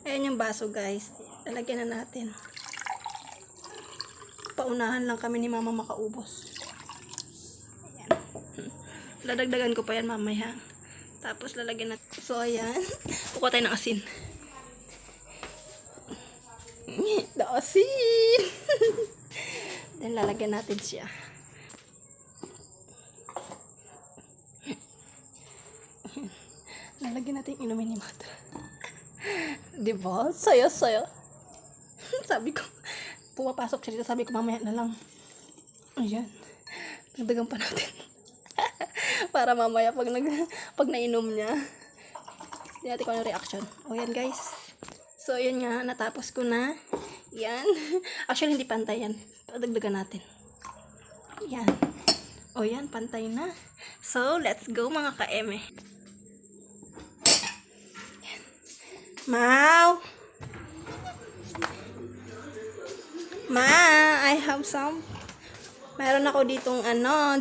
Ayan yung baso, guys. Lalagyan na natin. Paunahan lang kami ni mama makaubos. Ayan. Ladagdagan ko pa yan mamaya. Tapos lalagyan natin. So, ayan. Kukuha tayo ng asin. The asin! Then, lalagyan natin siya. Lalagyan natin inumin ni Mata. Diba? Saya-saya. Sabi ko, pumapasok siya dito. Sabi ko, mamaya na lang. Ayan. Nagdagan pa natin. Para mamaya, pag nainom niya, hindi natin kung ano reaction. O, yan, guys. So, yun nga. Natapos ko na. Yan. Actually, hindi pantay yan. Dagdagan natin. Yan. O, yan. Pantay na. So, let's go, mga ka-eme. Mau! Ma, I have some. Meron ako ditong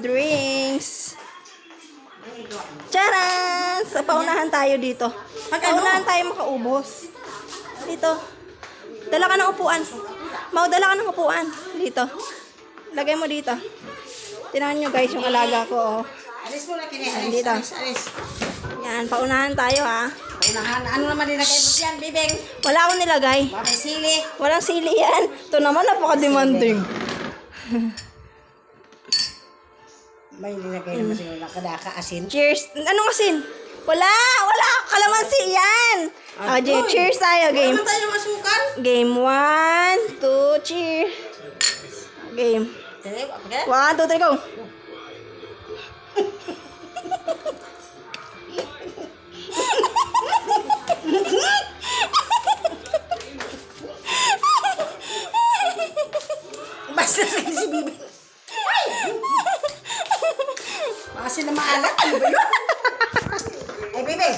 drinks. Charan! So, paunahan tayo dito. Paunahan tayo makaubos. Dito. Dala ka ng upuan. Mau, dala ka ng upuan. Dito. Lagay mo dito. Tingnan nyo, guys, yung alaga ko. Oh. Alis mo na kini. Dito. Alis. Yan, paunahan tayo, ha. Paunahan. Ano naman nilagay mo dyan, bibing? Wala akong nilagay. May sili. Walang sili yan. Ito naman, napaka-demanding. May nilagay naman siguro na kadaka asin. Cheers. Anong asin? Wala! Wala! Kalamansi yan! Cheers tayo, game. Ano tayo masukal? Game 1, 2, cheers. Game. 1, 2, 3, go. Basta si bibing. Ay! Maasin na maalat. Ano ba yun? Ay, bibing.